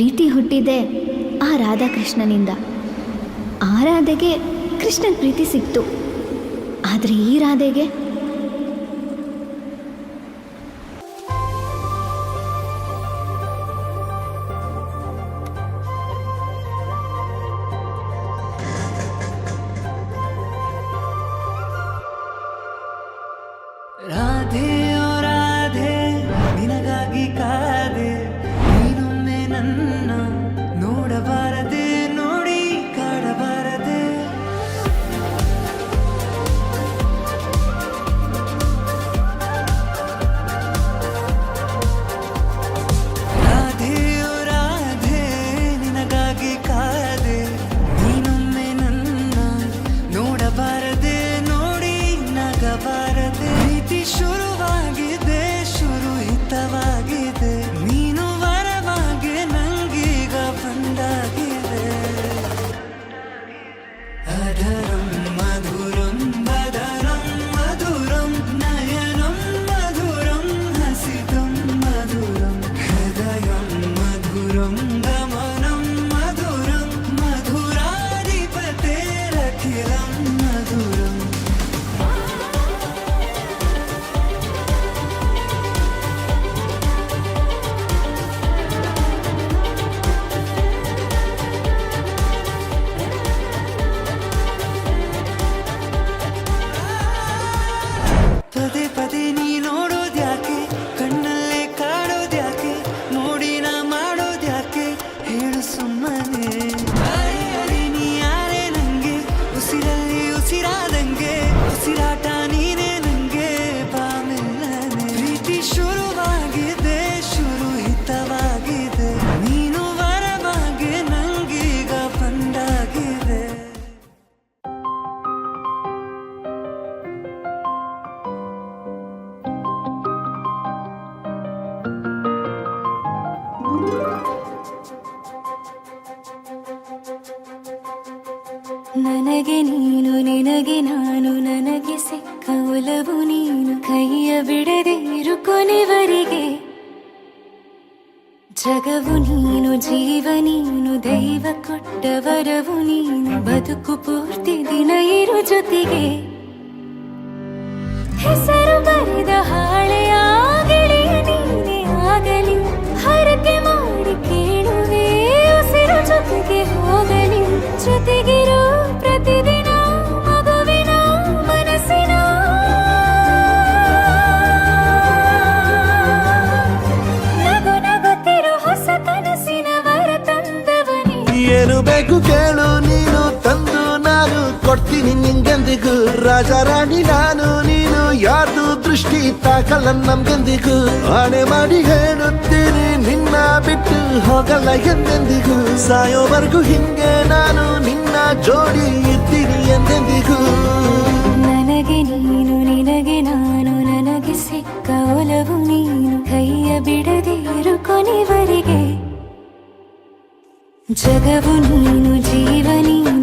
ಪ್ರೀತಿ ಹುಟ್ಟಿದೆ ಆ ರಾಧಾಕೃಷ್ಣನಿಂದ. ಆ ರಾಧೆಗೆ ಕೃಷ್ಣನ ಪ್ರೀತಿ ಸಿಕ್ತು, ಆದರೆ ಈ ರಾಧೆಗೆ ರಾಧೆ ಓ ರಾಧೆ ನಿನಗಾಗಿ ಕಾದೆ, ನೀನೊಮ್ಮೆ ನನ್ನ ನೋಡಬಾರದೆ, ನೋಡಿ ಕಾಡಬಾರದೆ. ರಾಧೆ ಓ ರಾಧೆ ನಿನಗಾಗಿ ಕಾದೆ, ನೀನೊಮ್ಮೆ ನನ್ನ ನೋಡಬಾರದೆ, ನೋಡಿ ನಗಬಾರದೆ. ಶುರುವಾಗಿದೆ, ಶುರು ಹಿತವಾಗಿದೆ, ನೀನು ವರವಾಗಿ ನಂಗೀಗ ಬಂದಾಗಿದೆ. ಅಧರಂ ಮಧುರಂ ಬದರಂ ಮಧುರಂ ನಯನಂ ಮಧುರಂ ಹಸಿತಂ ಮಧುರಂ ಹೃದಯಂ ಮಧುರಂ ಗಮನಂ ಮಧುರಂ ಮಧುರಾಧಿಪತೇರಖಿಲಂ ಮಧುರಂ. ಪದೇ ಪದೇ ನೀ ನೋಡೋದ್ಯಾಕೆ, ಕಣ್ಣಲ್ಲೇ ಕಾಡೋದ್ಯಾಕೆ, ನೋಡಿ ನಾ ಮಾಡೋದ್ಯಾಕೆ, ಹೇಳು ಸುಮ್ಮನೆ. ಅರೆ ನೀ ಯಾರೇ ನಂಗೆ, ಉಸಿರಲ್ಲಿ ಉಸಿರಾದಂಗೆ, ಉಸಿರಾಟ ನೀನೇ ನಂಗೆ, ಬಾಮೆಲ್ಲನೆ. ಪ್ರೀತಿ ಶುರುವಾಗಿದೆ, ಶುರು ಹಿತವಾಗಿದೆ, ನೀನು ವರವಾಗಿ ನಂಗೀಗ ಬಂದಾಗಿದೆ. ನನಗೆ ನೀನು, ನಿನಗೆ ನಾನು, ನನಗೆ ಸಿಕ್ಕ ಒಲವು ನೀನು, ಕೈಯ ಬಿಡದೆ ಇರು ಕೊನೆವರೆಗೆ. ಜಗವು ನೀನು, ಜೀವ ನೀನು, ದೈವ ಕೊಟ್ಟ ವರವು ನೀನು, ಬದುಕು ಪೂರ್ತಿ ದಿನ ಇರು ಜೊತೆಗೆ. ಹೆಸರು ಬರೆದ ಹಾಳೆಯ ಗೆಳೆಯ ನೀನೇ ಆಗಲಿ, ಹರಕೆ ಮಾಡಿ ಕೇಳುವೆ ಉಸಿರು ಜೊತೆಗೆ ಹೋಗಲಿ. ಜೊತೆಗಿರೋ ಪ್ರತಿದಿನ ಮಗುವಿನ ಮನಸ್ಸಿನ ನಗು ನಗುತ್ತಿರೋ ಹೊಸ ಕನಸಿನ ವರ ತಂದವನೇ. ಏನು ಬೇಕು ಕೇಳು ನೀನು, ತಂದು ನಾನು ಕೊಡ್ತೀನಿ ನಿಂಗೆಂದಿಗೂ. ರಾಜ ರಾಣಿ ನಾನು, ನೀನು ಯಾರ್ದು ದೃಷ್ಟಿ ತಾಕಲ್ಲ ನಮ್ಗೆಂದಿಗೂ. ಆಣೆ ಮಾಡಿ ಹೇಳುತ್ತೀನಿ, ನಿನ್ನ ಬಿಟ್ಟು ಹೋಗಲ್ಲ ಎಂದೆಂದಿಗೂ. ಸಾಯೋವರೆಗೂ ಹಿಂಗೆ ನಾನು ನಿನ್ನ ಜೋಡಿ ಇದ್ದೀನಿ ಎಂದೆಂದಿಗೂ. ನನಗೆ ನೀನು, ನಿನಗೆ ನಾನು, ನನಗೆ ಸಿಕ್ಕ ಒಲವು ನೀನು, ಕೈಯ ಬಿಡದೆ ಇರು ಕೊನೆವರೆಗೆ. ಜಗವು ನೀನು, ಜೀವ ನೀನು,